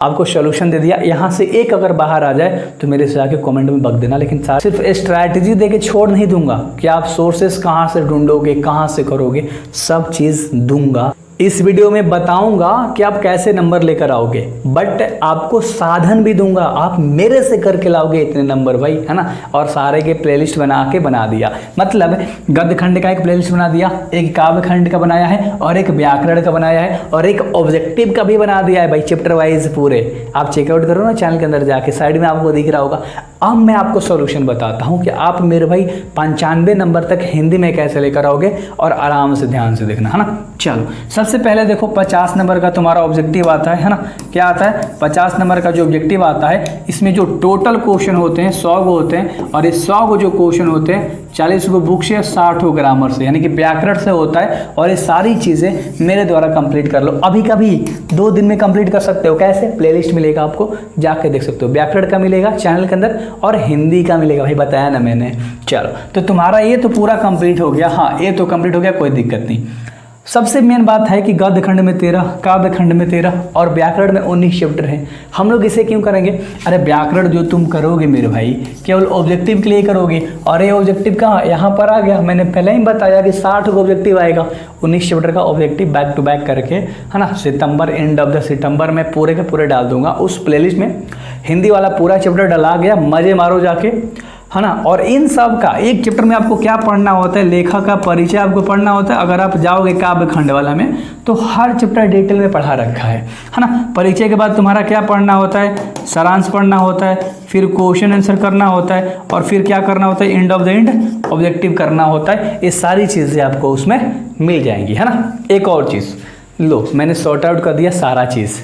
आपको सोल्यूशन दे दिया, यहाँ से एक अगर बाहर आ जाए तो मेरे से आके कमेंट में बक देना। लेकिन सिर्फ स्ट्रैटेजी देके छोड़ नहीं दूंगा कि आप सोर्सेस कहाँ से ढूंढोगे, कहाँ से करोगे, सब चीज़ दूंगा। इस वीडियो में बताऊंगा कि आप कैसे नंबर लेकर आओगे, बट आपको साधन भी दूंगा, आप मेरे से करके लाओगे इतने नंबर भाई, है ना। और सारे के प्लेलिस्ट बना दिया, मतलब गद्य खंड का एक प्लेलिस्ट बना दिया, एक काव्य खंड का बनाया है, और एक व्याकरण का बनाया है, और एक ऑब्जेक्टिव का भी बना दिया है भाई, चैप्टर वाइज पूरे। आप चेकआउट करो ना चैनल के अंदर जाके, साइड में आपको दिख रहा होगा। अब मैं आपको सॉल्यूशन बताता हूँ कि आप मेरे भाई 95 नंबर तक हिंदी में कैसे लेकर आओगे, और आराम से ध्यान से देखना, है ना। चलो सबसे पहले देखो 50 नंबर का तुम्हारा ऑब्जेक्टिव आता है ना। क्या आता है? 50 नंबर का जो ऑब्जेक्टिव आता है, इसमें जो टोटल क्वेश्चन होते हैं 100 गो होते हैं, और इस 100 गो जो क्वेश्चन होते हैं 40 गो बुक से, 60 गो ग्रामर से, यानी कि व्याकरण से होता है। और ये सारी चीज़ें मेरे द्वारा कंप्लीट कर लो, अभी कभी 2 दिन में कंप्लीट कर सकते हो। कैसे? प्लेलिस्ट मिलेगा आपको, जाके देख सकते हो। व्याकरण का मिलेगा चैनल के अंदर, और हिंदी का मिलेगा भाई, बताया ना मैंने। चलो तो तुम्हारा ये तो पूरा कंप्लीट हो गया। हाँ, ये तो कंप्लीट हो गया, कोई दिक्कत नहीं। सबसे मेन बात है कि गद्य खंड में 13, काव्य खंड में 13, और व्याकरण में 19 चैप्टर हैं। हम लोग इसे क्यों करेंगे? अरे व्याकरण जो तुम करोगे मेरे भाई, केवल ऑब्जेक्टिव के लिए करोगे, और ये ऑब्जेक्टिव कहाँ यहाँ पर आ गया। मैंने पहले ही बताया कि 60 का ऑब्जेक्टिव आएगा, 19 चैप्टर का ऑब्जेक्टिव बैक टू बैक करके, है ना। सितंबर, एंड ऑफ द सितंबर में पूरे के पूरे डाल दूंगा उस प्लेलिस्ट में। हिंदी वाला पूरा चैप्टर डला गया, मजे मारो जाके, है ना। और इन सब का एक चैप्टर में आपको क्या पढ़ना होता है? लेखक का परिचय आपको पढ़ना होता है। अगर आप जाओगे काव्य खंड वाला में तो हर चैप्टर डिटेल में पढ़ा रखा है ना। परिचय के बाद तुम्हारा क्या पढ़ना होता है? सारांश पढ़ना होता है, फिर क्वेश्चन आंसर करना होता है, और फिर क्या करना होता है? End of the end objective करना होता है। ये सारी चीज़ें आपको उसमें मिल जाएंगी, है ना। एक और चीज़ लो, मैंने सॉर्ट आउट कर दिया सारा चीज़,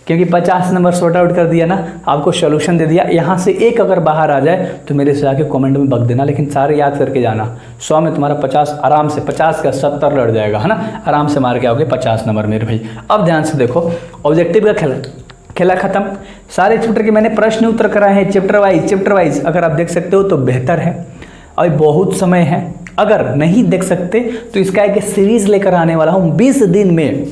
क्योंकि 50 नंबर सॉर्ट आउट कर दिया ना, आपको सोल्यूशन दे दिया। यहाँ से एक अगर बाहर आ जाए तो मेरे से आके कमेंट में बक देना, लेकिन सारे याद करके जाना। 100 में तुम्हारा 50 आराम से, 50 का 70 लड़ जाएगा, है ना। आराम से मार के आओगे 50 नंबर मेरे भाई। अब ध्यान से देखो, ऑब्जेक्टिव का खेला खत्म। सारे चैप्टर के मैंने प्रश्न उत्तर कराए हैं चैप्टर वाइज। अगर आप देख सकते हो तो बेहतर है, अभी बहुत समय है। अगर नहीं देख सकते तो इसका एक सीरीज लेकर आने वाला हूँ 20 दिन में।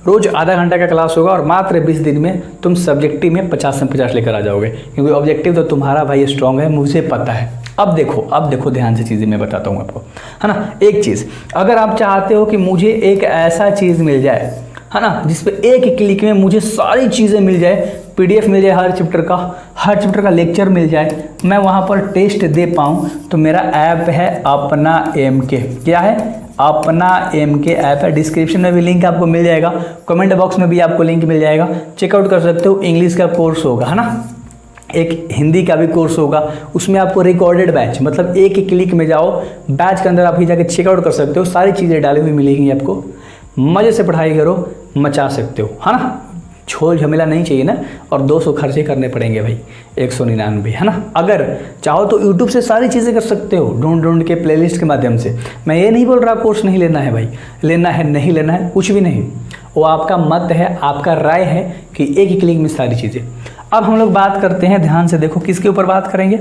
रोज आधा घंटा का क्लास होगा, और मात्र 20 दिन में तुम सब्जेक्टिव में 50 से 50 लेकर आ जाओगे, क्योंकि ऑब्जेक्टिव तो तुम्हारा भाई स्ट्रांग है, मुझे पता है। अब देखो ध्यान से चीज़ें मैं बताता हूँ आपको, है ना। एक चीज़, अगर आप चाहते हो कि मुझे एक ऐसा चीज़ मिल जाए, है ना, जिसपे एक क्लिक में मुझे सारी चीज़ें मिल जाए, PDF मिल जाए हर चैप्टर का लेक्चर मिल जाए, मैं वहाँ पर टेस्ट दे पाऊँ, तो मेरा ऐप है अपना MK। क्या है? अपना MK ऐप है। डिस्क्रिप्शन में भी लिंक आपको मिल जाएगा, कमेंट बॉक्स में भी आपको लिंक मिल जाएगा, चेकआउट कर सकते हो। इंग्लिश का कोर्स होगा, है ना, एक हिंदी का भी कोर्स होगा, उसमें आपको रिकॉर्डेड बैच, मतलब एक ही क्लिक में जाओ, बैच के अंदर आप ही जाके चेकआउट कर सकते हो, सारी चीज़ें डाली हुई मिलेंगी आपको। मज़े से पढ़ाई करो, मचा सकते हो, है ना। झोल झमेला नहीं चाहिए ना, और 200 खर्चे करने पड़ेंगे भाई, 199, है ना। अगर चाहो तो यूट्यूब से सारी चीज़ें कर सकते हो, ढूंढ के प्लेलिस्ट के माध्यम से। मैं ये नहीं बोल रहा कोर्स नहीं लेना है भाई, लेना है, नहीं लेना है, कुछ भी नहीं, वो आपका मत है, आपका राय है कि एक ही क्लिक में सारी चीज़ें। अब हम लोग बात करते हैं, ध्यान से देखो, किसके ऊपर बात करेंगे?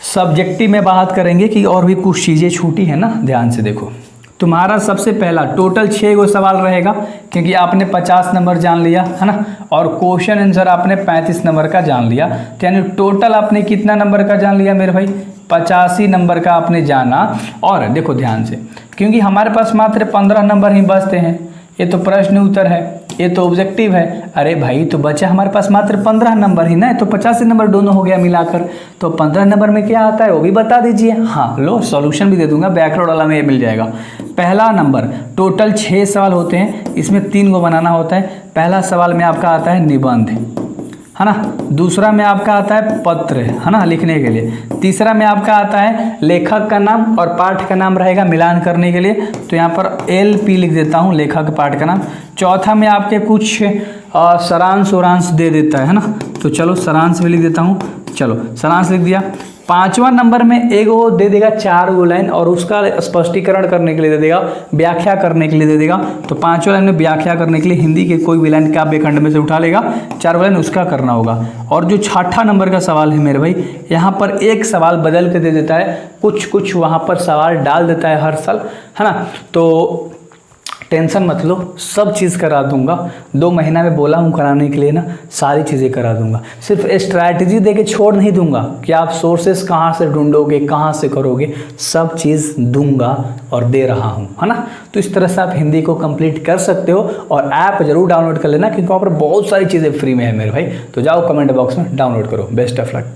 सब्जेक्टिव में बात करेंगे, कि और भी कुछ चीज़ें छूटी है ना। ध्यान से देखो, तुम्हारा सबसे पहला टोटल 6 गो सवाल रहेगा, क्योंकि आपने 50 नंबर जान लिया, है ना, और क्वेश्चन आंसर आपने 35 नंबर का जान लिया, तो यानी टोटल आपने कितना नंबर का जान लिया मेरे भाई? 85 नंबर का आपने जाना। और देखो ध्यान से, क्योंकि हमारे पास मात्र 15 नंबर ही बचते हैं, ये तो प्रश्न उत्तर है, ये तो ऑब्जेक्टिव है। अरे भाई, तो बचा हमारे पास मात्र 15 नंबर ही ना, तो 85 नंबर दोनों हो गया मिलाकर। तो 15 नंबर में क्या आता है वो भी बता दीजिए। हाँ लो, सॉल्यूशन भी दे दूंगा, व्याकरण वाला में ये मिल जाएगा। पहला नंबर, टोटल 6 सवाल होते हैं, इसमें 3 को बनाना होता है। पहला सवाल में आपका आता है निबंध, है ना। दूसरा में आपका आता है पत्र, है ना, लिखने के लिए। तीसरा में आपका आता है लेखक का नाम और पाठ का नाम रहेगा मिलान करने के लिए, तो यहाँ पर LP लिख देता हूँ, लेखक पाठ का नाम। चौथा में आपके कुछ सारांश दे देता है ना, तो चलो सारांश भी लिख देता हूँ। चलो सारांश लिख दिया। 5वां नंबर में एक वो दे देगा 4 गो लाइन, और उसका स्पष्टीकरण करने के लिए दे देगा, व्याख्या करने के लिए दे देगा। तो 5वां लाइन में व्याख्या करने के लिए हिंदी के कोई भी लाइन काव्य खंड में से उठा लेगा, 4 लाइन उसका करना होगा। और जो 6ठा नंबर का सवाल है मेरे भाई, यहाँ पर एक सवाल बदल के दे देता है, कुछ वहाँ पर सवाल डाल देता है हर साल, है ना। तो टेंशन मत लो, सब चीज़ करा दूंगा। 2 महीना में बोला हूँ कराने के लिए ना, सारी चीज़ें करा दूंगा। सिर्फ स्ट्रैटेजी दे के छोड़ नहीं दूंगा कि आप सोर्सेस कहाँ से ढूंढोगे, कहाँ से करोगे, सब चीज़ दूंगा और दे रहा हूँ, है ना। तो इस तरह से आप हिंदी को कंप्लीट कर सकते हो और ऐप जरूर डाउनलोड कर लेना, क्योंकि वहाँ पर बहुत सारी चीज़ें फ्री में है मेरे भाई। तो जाओ कमेंट बॉक्स में डाउनलोड करो। Best of luck.